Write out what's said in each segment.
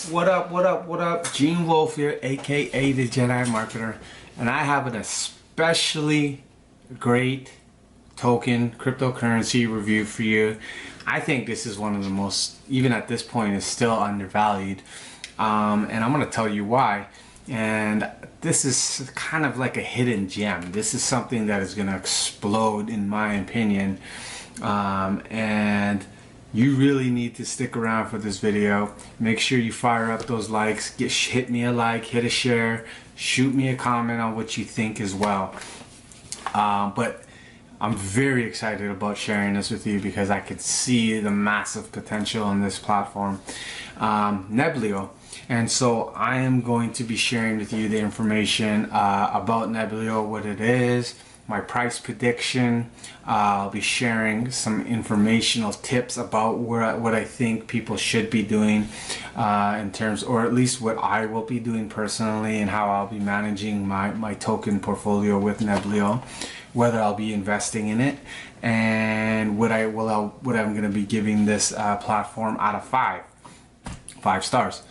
What up, what up, what up? Gene Wolf here, aka the Jedi Marketer, and I have an especially great token cryptocurrency review for you. I think this is one of the most, even at this point, is still undervalued, and I'm going to tell you why. And this is kind of like a hidden gem. This is something that is going to explode, in my opinion, and you really need to stick around for this video. Make sure you fire up those likes. Hit me a like, hit a share, shoot me a comment on what you think as well. But I'm very excited about sharing this with you because I could see the massive potential on this platform, Neblio. And so I am going to be sharing with you the information about Neblio, what it is, my price prediction. I'll be sharing some informational tips about what I think people should be doing in terms, or at least what I will be doing personally, and how I'll be managing my token portfolio with Neblio, whether I'll be investing in it, and what I'm going to be giving this platform out of five stars.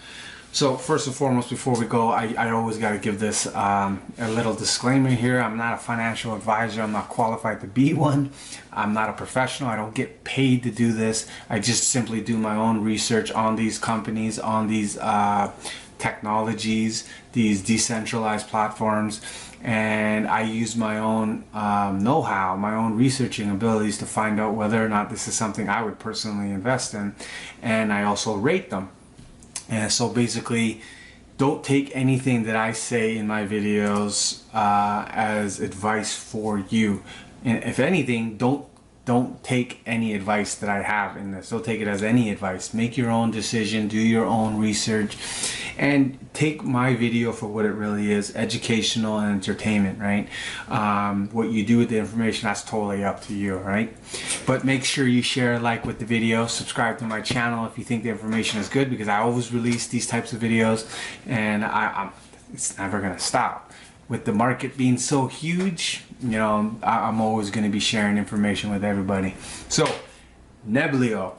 So first and foremost, before we go, I always got to give this a little disclaimer here. I'm not a financial advisor. I'm not qualified to be one. I'm not a professional. I don't get paid to do this. I just simply do my own research on these companies, on these technologies, these decentralized platforms, and I use my own know-how, my own researching abilities to find out whether or not this is something I would personally invest in, and I also rate them. And so basically, don't take anything that I say in my videos as advice for you. And if anything, don't take any advice that I have in this. Don't take it as any advice. Make your own decision, do your own research, and take my video for what it really is: educational and entertainment, right? What you do with the information, that's totally up to you, right? But make sure you share, like with the video, subscribe to my channel if you think the information is good, because I always release these types of videos, and it's never gonna stop. With the market being so huge, you know, I'm always going to be sharing information with everybody. So, Neblio.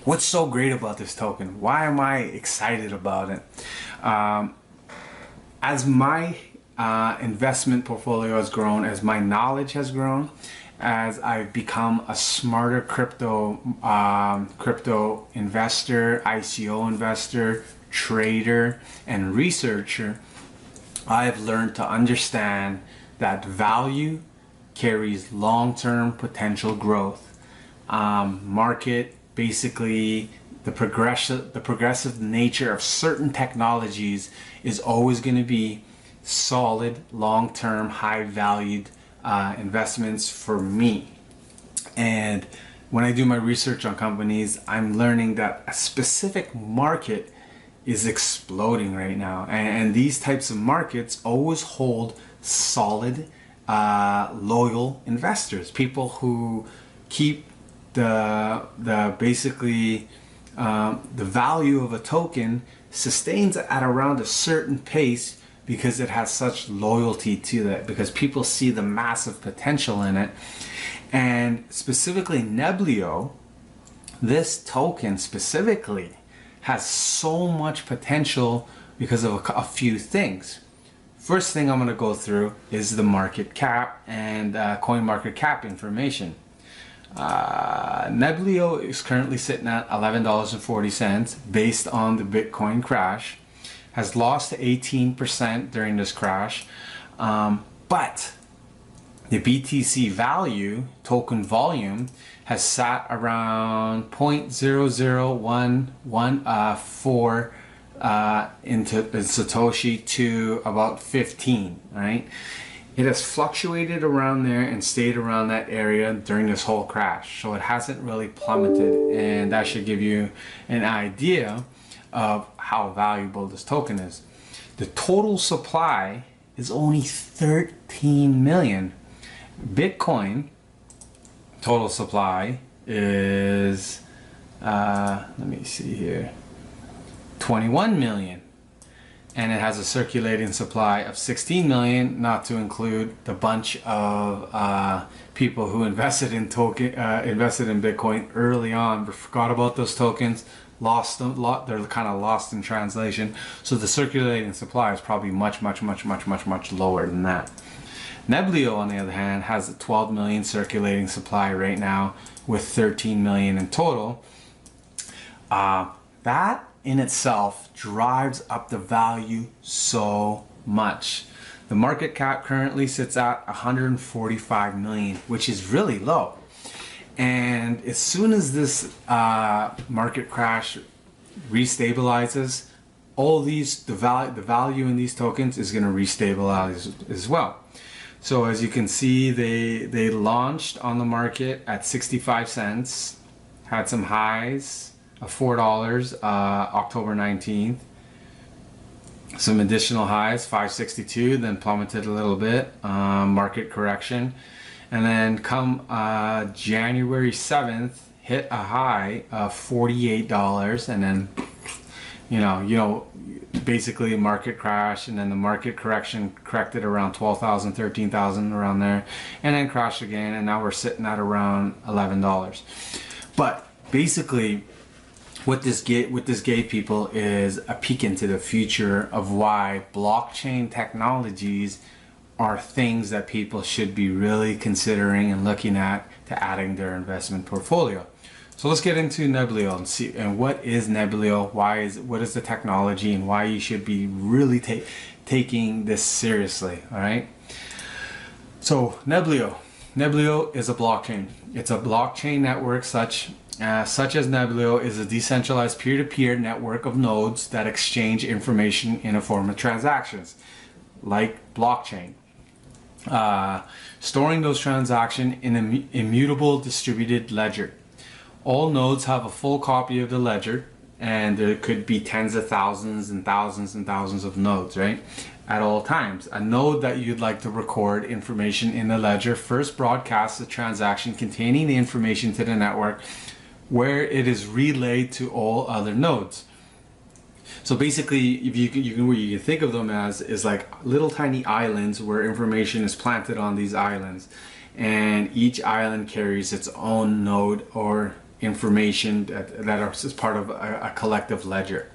What's so great about this token? Why am I excited about it? As my investment portfolio has grown, as my knowledge has grown, as I've become a smarter crypto investor, ICO investor, trader, and researcher, I've learned to understand that value carries long-term potential growth. Market, basically, the progressive nature of certain technologies is always going to be solid, long-term, high-valued investments for me. And when I do my research on companies, I'm learning that a specific market is exploding right now, and these types of markets always hold solid, loyal investors, people who keep the value of a token sustains at around a certain pace because it has such loyalty to that, because people see the massive potential in it. And specifically Neblio, this token specifically, has so much potential because of a few things. First thing I'm going to go through is the market cap and coin market cap information. Neblio is currently sitting at $11.40 based on the Bitcoin crash. Has lost 18% during this crash, but the BTC value, token volume, has sat around 0.00114 into Satoshi to about 15, right? It has fluctuated around there and stayed around that area during this whole crash, so it hasn't really plummeted, and that should give you an idea of how valuable this token is. The total supply is only 13 million. Bitcoin total supply is let me see here, 21 million, and it has a circulating supply of 16 million, not to include the bunch of people who invested in Bitcoin early on, but forgot about those tokens, they're kind of lost in translation. So the circulating supply is probably much lower than that. Neblio, on the other hand, has a 12 million circulating supply right now with 13 million in total. That in itself drives up the value so much. The market cap currently sits at 145 million, which is really low. And as soon as this market crash restabilizes, the value in these tokens is going to restabilize as well. So as you can see, they launched on the market at 65 cents, had some highs of $4 October 19th, some additional highs, 562, then plummeted a little bit, market correction, and then come January 7th, hit a high of $48, and then basically a market crash, and then the market correction corrected around 12,000, 13,000 around there, and then crashed again, and now we're sitting at around $11. But basically, what this gave people is a peek into the future of why blockchain technologies are things that people should be really considering and looking at to adding their investment portfolio. So let's get into Neblio and see, and what is Neblio, what is the technology, and why you should be really taking this seriously. All right. So Neblio is a blockchain. It's a blockchain network such as Neblio is a decentralized peer-to-peer network of nodes that exchange information in a form of transactions, like blockchain. Storing those transactions in an immutable distributed ledger. All nodes have a full copy of the ledger, and there could be tens of thousands and thousands and thousands of nodes, right? At all times. A node that you'd like to record information in the ledger first broadcasts the transaction containing the information to the network, where it is relayed to all other nodes. So basically, if you can think of them as is like little tiny islands where information is planted on these islands, and each island carries its own node or information that are as part of a collective ledger.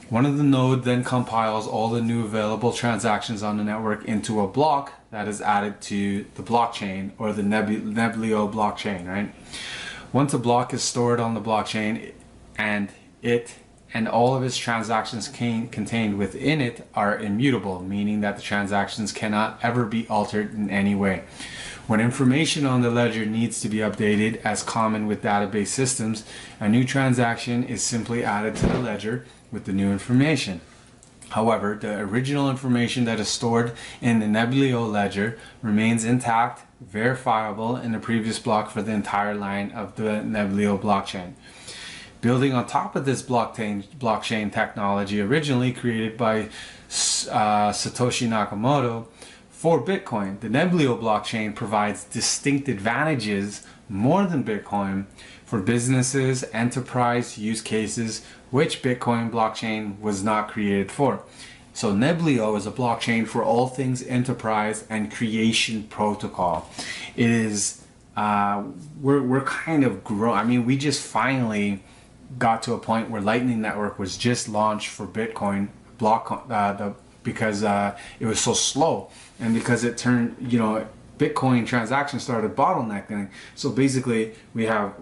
One of the nodes then compiles all the new available transactions on the network into a block that is added to the blockchain, or the Neblio blockchain, right? Once a block is stored on the blockchain, and all of its transactions contained within it are immutable, meaning that the transactions cannot ever be altered in any way. When information on the ledger needs to be updated, as common with database systems, a new transaction is simply added to the ledger with the new information. However, the original information that is stored in the Neblio ledger remains intact, verifiable in the previous block for the entire line of the Neblio blockchain. Building on top of this blockchain technology originally created by Satoshi Nakamoto for Bitcoin, the Neblio blockchain provides distinct advantages more than Bitcoin for businesses, enterprise use cases, which Bitcoin blockchain was not created for. So Neblio is a blockchain for all things enterprise and creation protocol. It is we're kind of growing. I mean, we just finally got to a point where Lightning Network was just launched for Bitcoin because it was so slow, and because it turned, Bitcoin transactions started bottlenecking. So basically, we have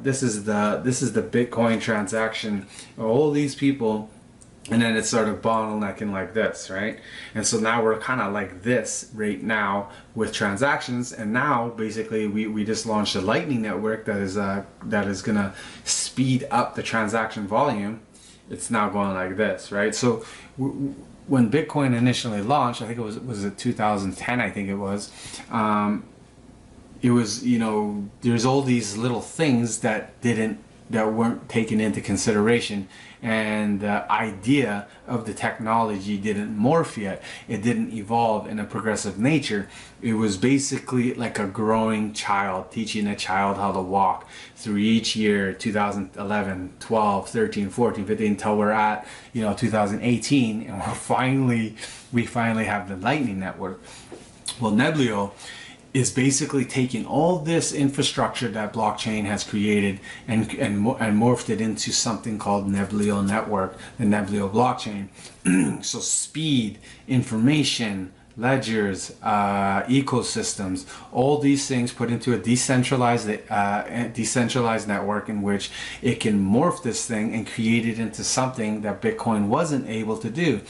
this is the Bitcoin transaction, all these people, and then it started bottlenecking like this, right? And so now we're kind of like this right now with transactions, and now basically we just launched a Lightning Network that is gonna speed up the transaction volume. It's now going like this, right? So when Bitcoin initially launched, I think it was it 2010, I think it was there's all these little things that weren't taken into consideration, and the idea of the technology didn't morph yet. It didn't evolve in a progressive nature. It was basically like a growing child, teaching a child how to walk through each year, 2011, 12, 13, 14, 15, until we're at 2018, and we finally have the Lightning Network. Well, Neblio is basically taking all this infrastructure that blockchain has created and morphed it into something called Neblio network, the Neblio blockchain. So speed, information, ledgers, ecosystems, all these things put into a decentralized network in which it can morph this thing and create it into something that Bitcoin wasn't able to do,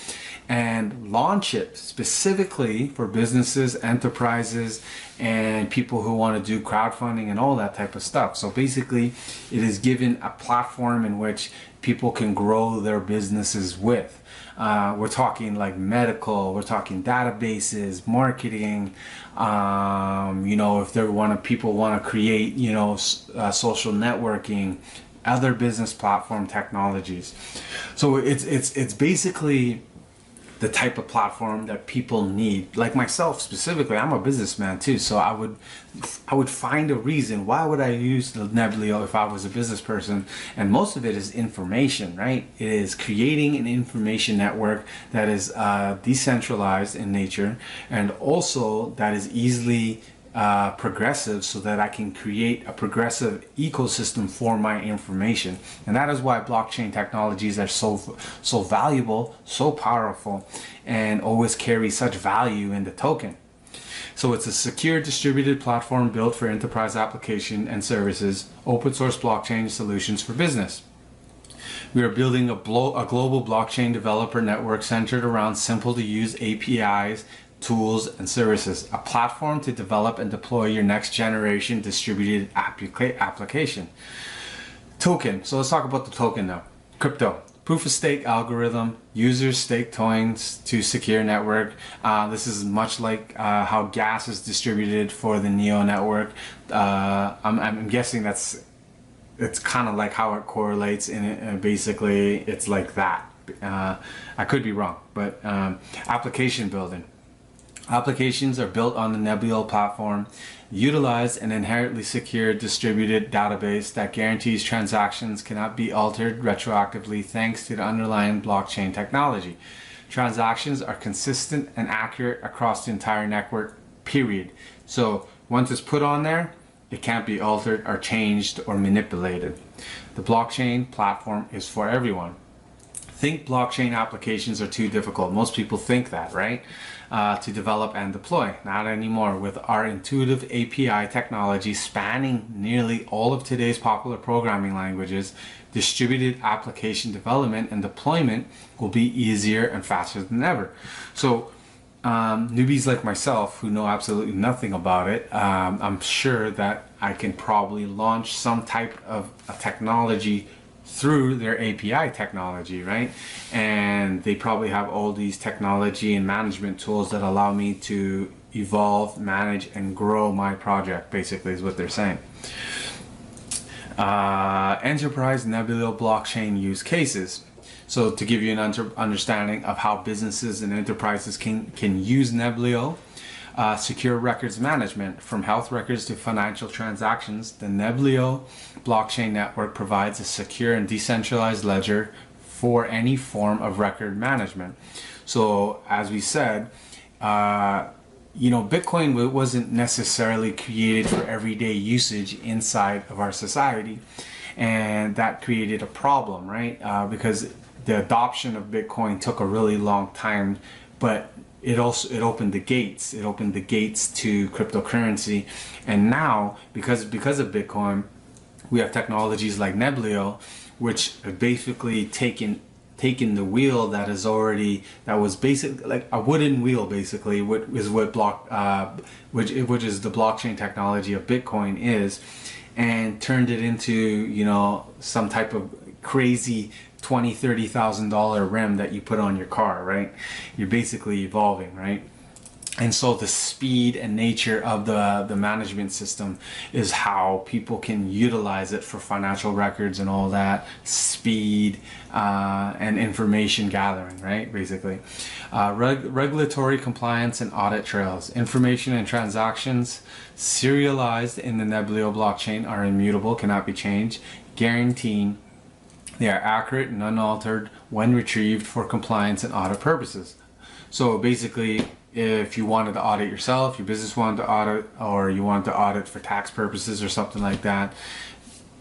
and launch it specifically for businesses, enterprises, and people who want to do crowdfunding and all that type of stuff. So basically, it is given a platform in which people can grow their businesses with. We're talking like medical, we're talking databases, marketing, if people want to create, social networking, other business platform technologies. So it's basically the type of platform that people need. Like myself specifically, I'm a businessman too, so I would find a reason why would I use the Neblio if I was a business person. And most of it is information, right? It is creating an information network that is decentralized in nature, and also that is easily progressive, so that I can create a progressive ecosystem for my information. And that is why blockchain technologies are so valuable, so powerful, and always carry such value in the token. So it's a secure distributed platform built for enterprise application and services, open source blockchain solutions for business. We are building a global blockchain developer network centered around simple to use APIs, tools, and services, a platform to develop and deploy your next generation distributed application. Token. So let's talk about the token now. Crypto. Proof of stake algorithm. Users stake tokens to secure network. This is much like how gas is distributed for the NEO network. I'm guessing it's kind of like how it correlates in it, and basically it's like that. I could be wrong, but application building. Applications are built on the Neblio platform, utilize an inherently secure distributed database that guarantees transactions cannot be altered retroactively thanks to the underlying blockchain technology. Transactions are consistent and accurate across the entire network, period. So once it's put on there, it can't be altered or changed or manipulated. The blockchain platform is for everyone. Think blockchain applications are too difficult. Most people think that, right? To develop and deploy. Not anymore. With our intuitive API technology spanning nearly all of today's popular programming languages, distributed application development and deployment will be easier and faster than ever. So newbies like myself who know absolutely nothing about it, I'm sure that I can probably launch some type of a technology through their API technology, right? And they probably have all these technology and management tools that allow me to evolve, manage, and grow my project, basically is what they're saying. Enterprise Neblio blockchain use cases. So to give you an understanding of how businesses and enterprises can use Neblio, secure records management. From health records to financial transactions, the Neblio blockchain network provides a secure and decentralized ledger for any form of record management. So as we said, Bitcoin wasn't necessarily created for everyday usage inside of our society, and that created a problem, right? Because the adoption of Bitcoin took a really long time, but it opened the gates. It opened the gates to cryptocurrency, and now because of Bitcoin, we have technologies like Neblio, which have basically taken the wheel that was basically like a wooden wheel, basically, which is the blockchain technology of Bitcoin is, and turned it into some type of crazy $20,000-$30,000 rim that you put on your car, right? You're basically evolving, right? And so the speed and nature of the management system is how people can utilize it for financial records and all that speed and information gathering, right? Basically, regulatory compliance and audit trails. Information and transactions serialized in the Neblio blockchain are immutable, cannot be changed, guaranteeing they are accurate and unaltered when retrieved for compliance and audit purposes. So basically, if you wanted to audit yourself, your business wanted to audit, or you wanted to audit for tax purposes or something like that.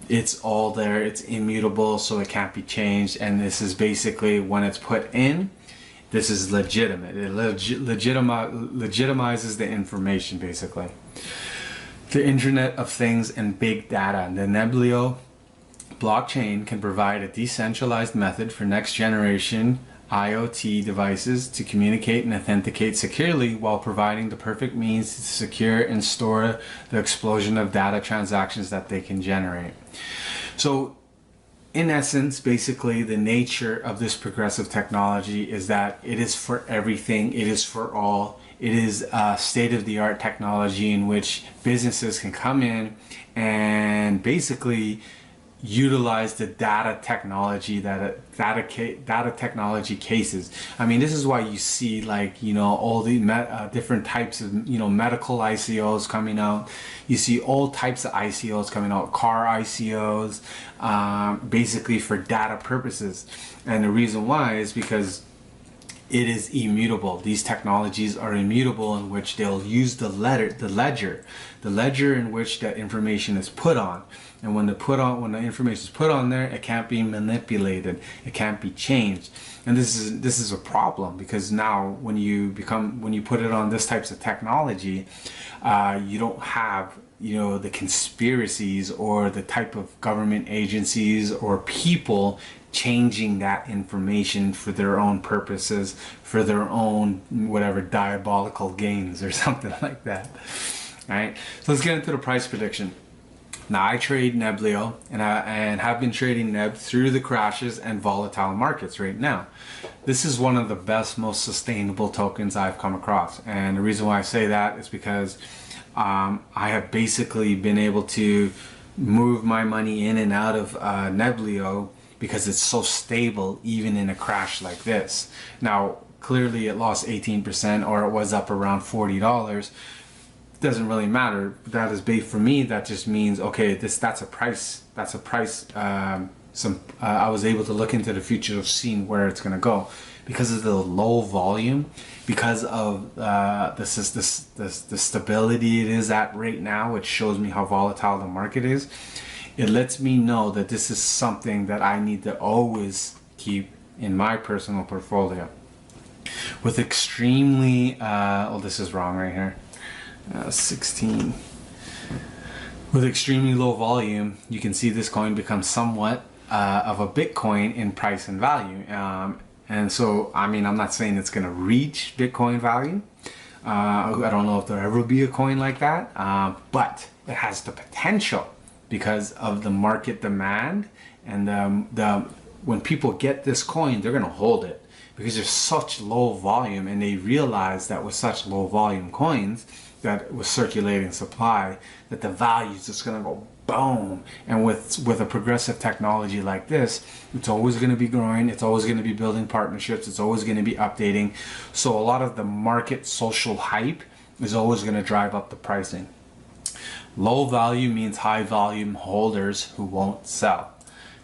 It's all there. It's immutable, so it can't be changed. And this is basically when it's put in, this is legitimate. It legitimizes the information, basically. The Internet of Things and Big Data. The Neblio blockchain can provide a decentralized method for next generation IoT devices to communicate and authenticate securely, while providing the perfect means to secure and store the explosion of data transactions that they can generate. So in essence, basically, the nature of this progressive technology is that it is for everything, it is for all. It is state-of-the-art technology in which businesses can come in and basically utilize the data technology data technology cases. I mean, this is why you see, like, you know, all the different types of, you know, medical ICOs coming out. You see all types of ICOs coming out, car ICOs, basically for data purposes. And the reason why is because it is immutable. These technologies are immutable, in which they'll use the ledger in which that information is put on. And when the information is put on there, it can't be manipulated. It can't be changed. And this is a problem, because now when you put it on this types of technology, you don't have, you know, the conspiracies or the type of government agencies or people changing that information for their own purposes, for their own whatever diabolical gains or something like that. All right, so let's get into the price prediction. Now, I trade Neblio and have been trading Neb through the crashes and volatile markets right now. This is one of the best, most sustainable tokens I've come across. And the reason why I say that is because I have basically been able to move my money in and out of Neblio because it's so stable even in a crash like this. Now, clearly it lost 18%, or it was up around $40. Doesn't really matter. That is bait for me. That just means, okay, that's a price. That's a price. I was able to look into the future of seeing where it's going to go, because of the low volume, because of the stability it is at right now, which shows me how volatile the market is. It lets me know that this is something that I need to always keep in my personal portfolio. With extremely, oh, this is wrong right here. 16. With extremely low volume, you can see this coin become somewhat of a Bitcoin in price and value. And so, I mean, I'm not saying it's going to reach Bitcoin value. I don't know if there ever will be a coin like that, but it has the potential because of the market demand. And when people get this coin, they're going to hold it because there's such low volume, and they realize that with such low volume coins, that with circulating supply, that the value is just going to go boom. And with a progressive technology like this, it's always going to be growing, it's always going to be building partnerships, it's always going to be updating. So a lot of the market social hype is always going to drive up the pricing. Low value means high volume holders who won't sell.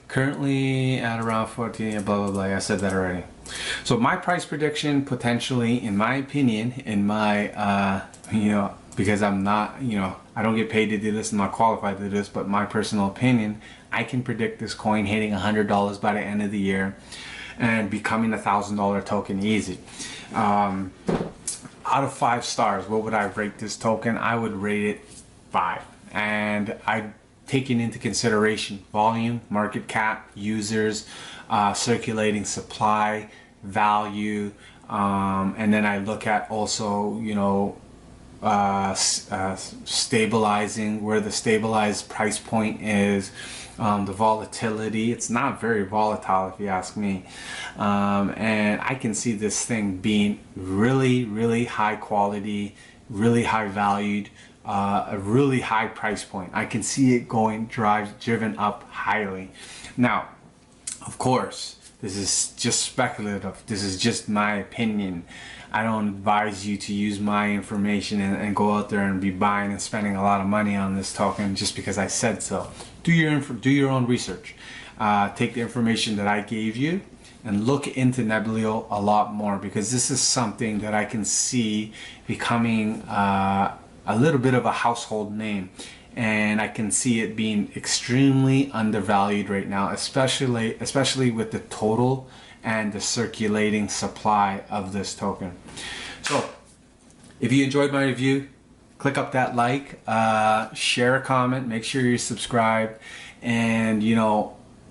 Currently at around 14, blah blah blah. I said that already. So my price prediction, potentially, in my opinion, in my you know, because I'm not, you know, I don't get paid to do this, I'm not qualified to do this, but my personal opinion, I can predict this coin hitting $100 by the end of the year and becoming a $1,000 token easy. Out of 5 stars, what would I rate this token? I would rate it 5, and I taking into consideration volume, market cap, users, circulating supply, value, and then I look at also, you know, stabilizing, where the stabilized price point is, the volatility. It's not very volatile if you ask me, and I can see this thing being really high quality, really high valued, a really high price point. I can see it going driven up highly. Now, of course, this is just speculative. This is just my opinion. I don't advise you to use my information and go out there and be buying and spending a lot of money on this token just because I said so. Do your own research. take the information that I gave you and look into Neblio a lot more, because this is something that I can see becoming a little bit of a household name, and I can see it being extremely undervalued right now, especially with the total and the circulating supply of this token. So if you enjoyed my review, click up that like, share a comment, make sure you're subscribed, and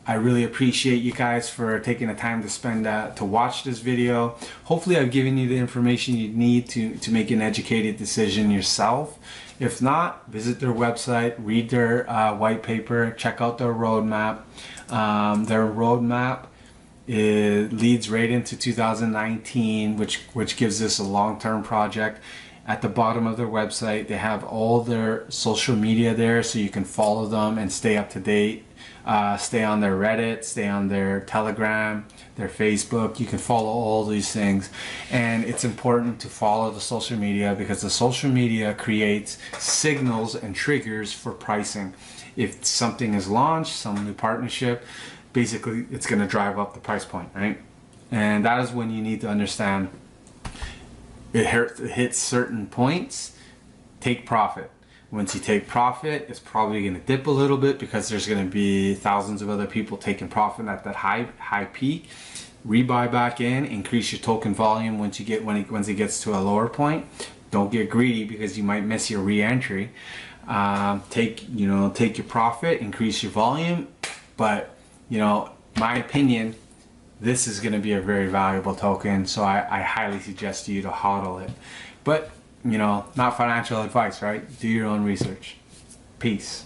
I really appreciate you guys for taking the time to spend to watch this video. Hopefully I've given you the information you need to make an educated decision yourself. If not, visit their website, read their white paper, check out their roadmap. Their roadmap leads right into 2019, which gives us a long-term project. At the bottom of their website, they have all their social media there, so you can follow them and stay up to date. Stay on their Reddit, stay on their Telegram, their Facebook. You can follow all these things, and it's important to follow the social media, because the social media creates signals and triggers for pricing. If something is launched, some new partnership, basically it's going to drive up the price point, right? And that is when you need to understand it hits certain points, take profit. Once you take profit, it's probably going to dip a little bit, because there's going to be thousands of other people taking profit at that high peak. Rebuy back in, increase your token volume once it gets to a lower point. Don't get greedy, because you might miss your re-entry. Take your profit, increase your volume, but my opinion, this is going to be a very valuable token, so I highly suggest you to hodl it. But not financial advice, right? Do your own research. Peace.